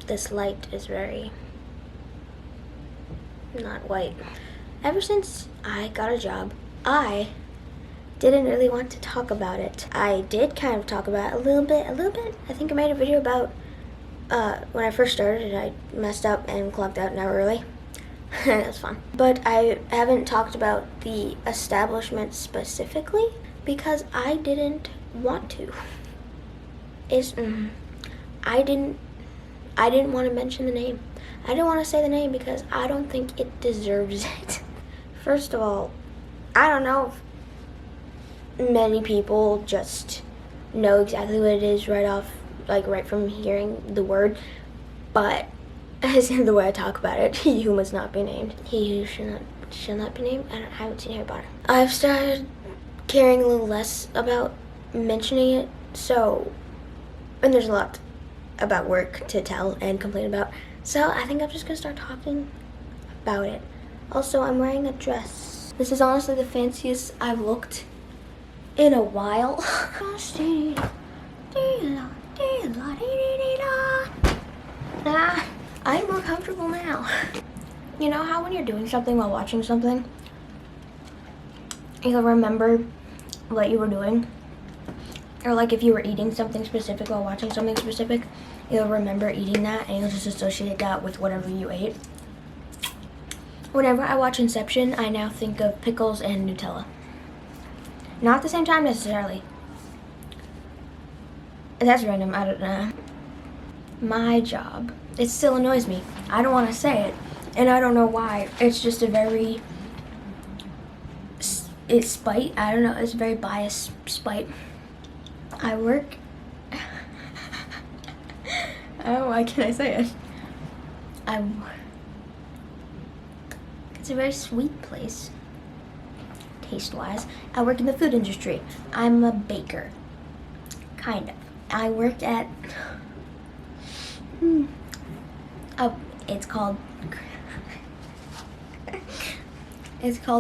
This light is very not white. Ever since I got a job, I didn't really want to talk about it. I did kind of talk about it a little bit. I think I made a video about when I first started, I messed up and clocked out an hour early. That was fun. But I haven't talked about the establishment specifically because I didn't want to. I didn't want to mention the name. I didn't want to say the name because I don't think it deserves it. First of all, I don't know if many people just know exactly what it is right from hearing the word, but as in the way I talk about it, he who must not be named. He who shall not be named. I haven't seen Harry Potter. I've started caring a little less about mentioning it, and there's a lot about work to tell and complain about, so I think I'm just gonna start talking about it. Also, I'm wearing a dress. This is honestly the fanciest I've looked in a while. I'm more comfortable now. You know how when you're doing something while watching something, you'll remember what you were doing? Or like if you were eating something specific while watching something specific, you'll remember eating that and you'll just associate that with whatever you ate. Whenever I watch Inception, I now think of pickles and Nutella. Not at the same time necessarily. That's random, I don't know. My job, it still annoys me. I don't want to say it, and I don't know why. It's just it's spite. I don't know, it's very biased spite. I work, oh, why can't I say it? It's a very sweet place, taste-wise. I work in the food industry. I'm a baker, kind of. I work at, it's called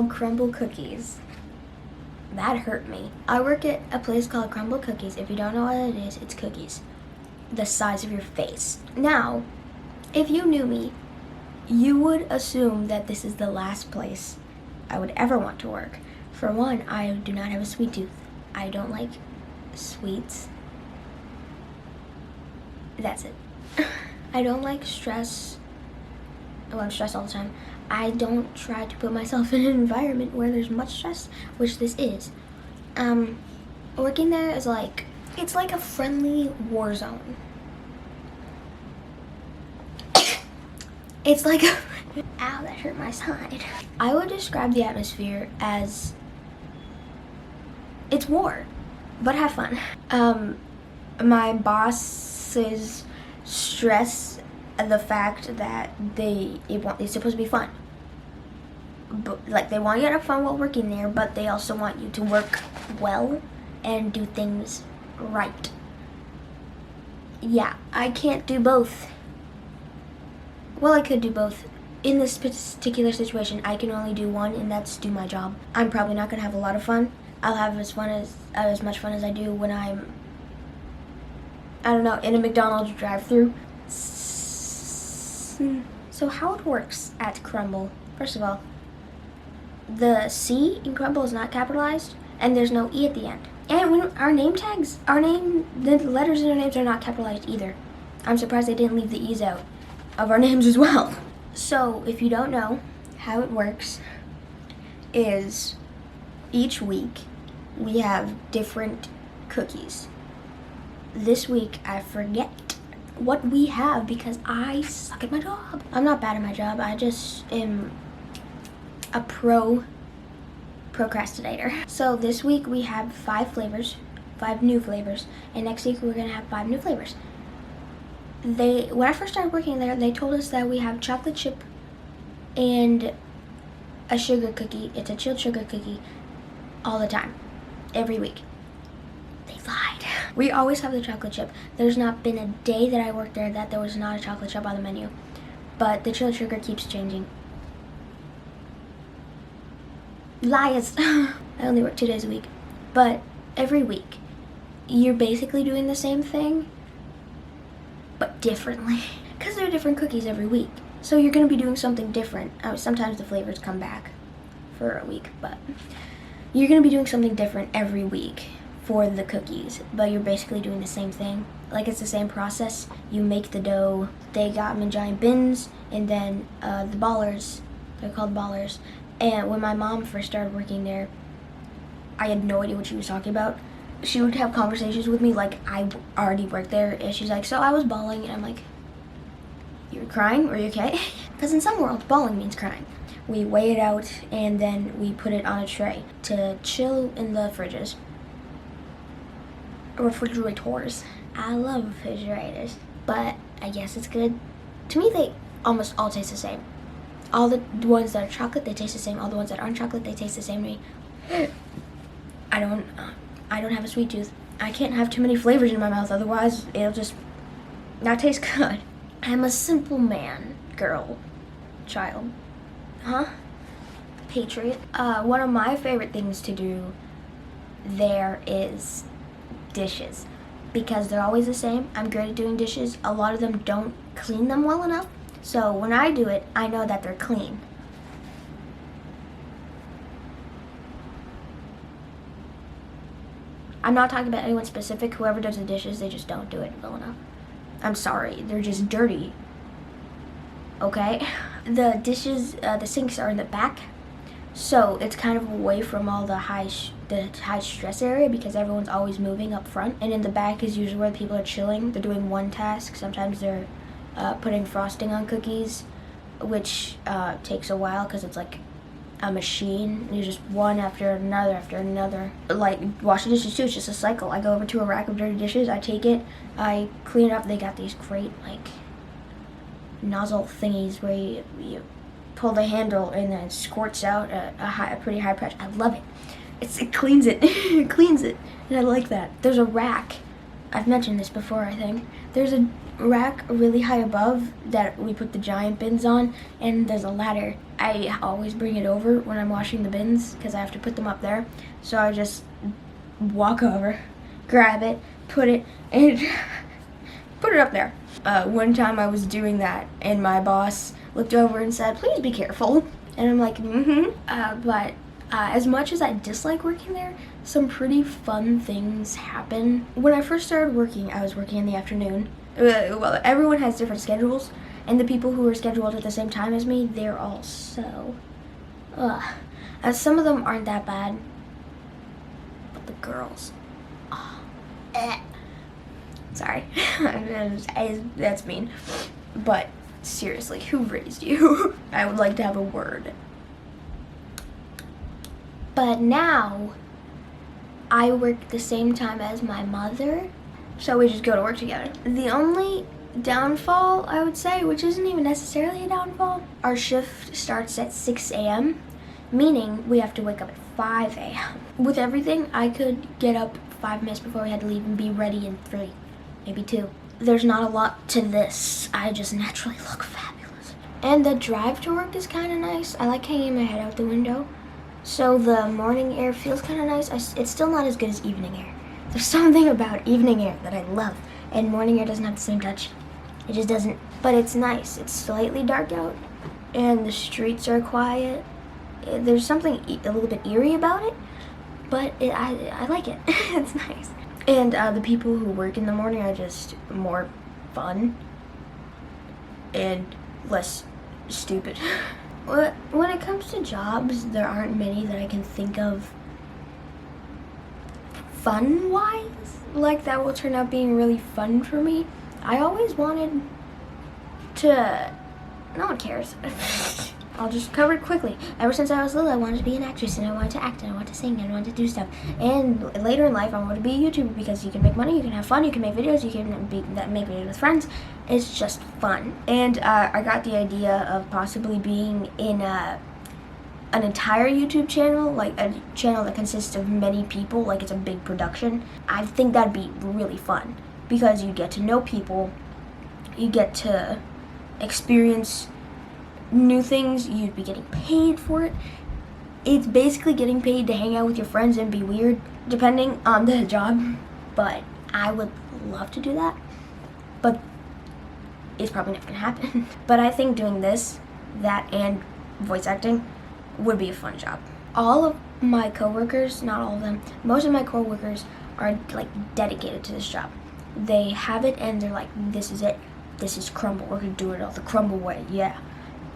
Crumble Cookies. That hurt me. I work at a place called Crumble Cookies. If you don't know what it is, it's cookies the size of your face. Now, if you knew me, you would assume that this is the last place I would ever want to work. For one, I do not have a sweet tooth. I don't like sweets. That's it. I don't like stress. Well, I'm stressed all the time. I don't try to put myself in an environment where there's much stress, which this is. Working there is it's like a friendly war zone. It's like a, ow, that hurt my side. I would describe the atmosphere as, it's war, but have fun. My bosses stress the fact that it's supposed to be fun. But, they want you to have fun while working there, but they also want you to work well and do things right. Yeah, I can't do both. Well, I could do both. In this particular situation, I can only do one, and that's do my job. I'm probably not gonna have a lot of fun. I'll have as much fun as I do when I'm, I don't know, in a McDonald's drive-thru. So how it works at Crumble, first of all, the C in Crumble is not capitalized, and there's no E at the end. And our name tags, the letters in our names are not capitalized either. I'm surprised they didn't leave the E's out of our names as well. So if you don't know, how it works is each week we have different cookies. This week I forget what we have because I suck at my job. I'm not bad at my job, I just am a procrastinator. So this week we have 5 new flavors, and next week we're gonna have 5 new flavors. When I first started working there, they told us that we have chocolate chip and a sugar cookie. It's a chilled sugar cookie all the time, every week. They lied. We always have the chocolate chip. There's not been a day that I worked there that there was not a chocolate chip on the menu, but the chilled sugar keeps changing. Lies. I only work 2 days a week, but every week you're basically doing the same thing, but up differently because there are different cookies every week. So you're going to be doing something different. Sometimes the flavors come back for a week, but you're going to be doing something different every week for the cookies, but you're basically doing the same thing. Like, it's the same process. You make the dough. They got them in giant bins, and then the ballers, they're called ballers. And when my mom first started working there, I had no idea what she was talking about. She would have conversations with me like I already worked there, and she's like, so I was bawling, and I'm like, you were crying? Are you okay? Because in some worlds, bawling means crying. We weigh it out, and then we put it on a tray to chill in the fridges. Refrigerators. I love refrigerators, but I guess it's good. To me, they almost all taste the same. All the ones that are chocolate, they taste the same. All the ones that aren't chocolate, they taste the same to me. I don't have a sweet tooth. I can't have too many flavors in my mouth, otherwise it'll just not taste good. I'm a simple man, girl, child, patriot. One of my favorite things to do there is dishes, because they're always the same. I'm great at doing dishes. A lot of them don't clean them well enough, so when I do it, I know that they're clean. I'm not talking about anyone specific. Whoever does the dishes, they just don't do it well enough. I'm sorry, they're just dirty. Okay? The dishes, the sinks are in the back, so it's kind of away from all the high stress area, because everyone's always moving up front. And in the back is usually where people are chilling. They're doing one task. Sometimes they're putting frosting on cookies, which takes a while because it's like a machine. You just one after another. Like washing dishes too, it's just a cycle. I go over to a rack of dirty dishes, I take it, I clean it up. They got these great like nozzle thingies where you pull the handle and then it squirts out a pretty high pressure. I love it. It cleans it. It cleans it, and I like that. There's a rack. I've mentioned this before, I think. There's a rack really high above that we put the giant bins on, and there's a ladder. I always bring it over when I'm washing the bins because I have to put them up there. So I just walk over, grab it, put it, and put it up there. One time I was doing that, and my boss looked over and said, "Please be careful." And I'm like, but as much as I dislike working there, some pretty fun things happen. When I first started working, I was working in the afternoon. Well, everyone has different schedules, and the people who are scheduled at the same time as me, they're all so, some of them aren't that bad, but the girls, sorry, that's mean, but seriously, who raised you? I would like to have a word. But now, I work the same time as my mother, so we just go to work together. The only downfall, I would say, which isn't even necessarily a downfall, our shift starts at 6 a.m., meaning we have to wake up at 5 a.m. With everything, I could get up 5 minutes before we had to leave and be ready in 3, maybe 2. There's not a lot to this. I just naturally look fabulous. And the drive to work is kind of nice. I like hanging my head out the window. So the morning air feels kind of nice. It's still not as good as evening air. There's something about evening air that I love, and morning air doesn't have the same touch. It just doesn't, but it's nice. It's slightly dark out, and the streets are quiet. There's something a little bit eerie about it, but I like it. It's nice. And the people who work in the morning are just more fun and less stupid. When it comes to jobs, there aren't many that I can think of fun-wise, like that will turn out being really fun for me. I always wanted to, no one cares. I'll just cover it quickly. Ever since I was little, I wanted to be an actress, and I wanted to act, and I wanted to sing, and I wanted to do stuff. And later in life, I wanted to be a YouTuber because you can make money, you can have fun, you can make videos, you can make videos with friends. It's just fun. And I got the idea of possibly being in an entire YouTube channel, like a channel that consists of many people, like it's a big production. I think that'd be really fun because you get to know people, you get to experience new things, you'd be getting paid for it. It's basically getting paid to hang out with your friends and be weird, depending on the job. But I would love to do that. But it's probably not gonna happen. But I think doing this, that, and voice acting would be a fun job. All of my coworkers, not all of them, most of my coworkers are like dedicated to this job. They have it and they're like, this is it. This is Crumbl. We're gonna do it all the Crumbl way. Yeah.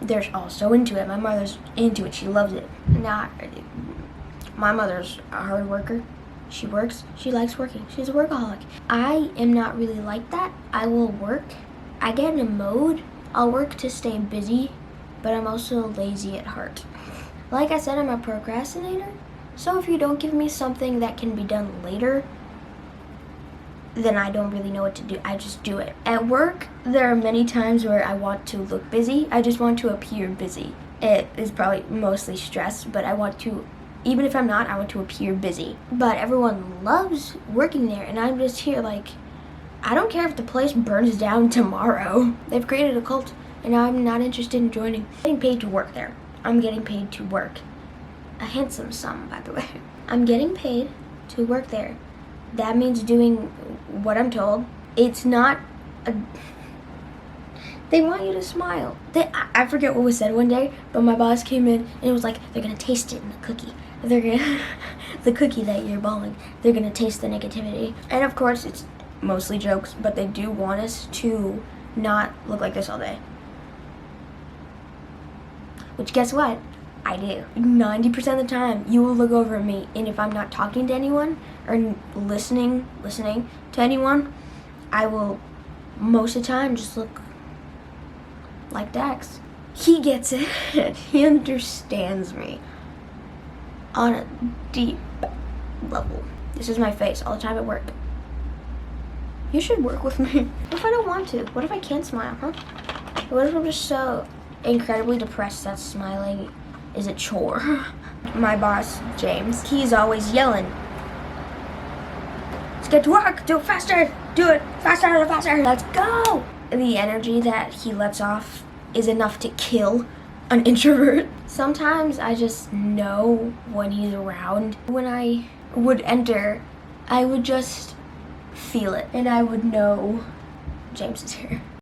They're all so into it. My mother's into it. She loves it. Now, my mother's a hard worker. She works. She likes working. She's a workaholic. I am not really like that. I will work. I get in a mode. I'll work to stay busy, but I'm also lazy at heart. Like I said, I'm a procrastinator. So if you don't give me something that can be done later, then I don't really know what to do. I just do it. At work, there are many times where I want to look busy. I just want to appear busy. It is probably mostly stress, but I want to, even if I'm not, I want to appear busy. But everyone loves working there, and I'm just here like, I don't care if the place burns down tomorrow. They've created a cult, and I'm not interested in joining. I'm getting paid to work there. I'm getting paid to work. A handsome sum, by the way. I'm getting paid to work there. That means doing what I'm told. It's not a... They want you to smile. I forget what was said one day, but my boss came in and it was like, they're gonna taste it in the cookie. They're gonna... the cookie that you're balling. They're gonna taste the negativity. And of course, it's mostly jokes, but they do want us to not look like this all day. Which, guess what? I do. 90% of the time, you will look over at me, and if I'm not talking to anyone or listening to anyone, I will most of the time just look like Dax. He gets it. He understands me on a deep level. This is my face all the time at work. You should work with me. What if I don't want to? What if I can't smile, huh? What if I'm just so incredibly depressed that smiling is a chore? My boss, James, he's always yelling, let's get to work, do it faster, do it faster, faster, let's go. The energy that he lets off is enough to kill an introvert. Sometimes I just know when he's around. When I would enter, I would just feel it, and I would know James is here.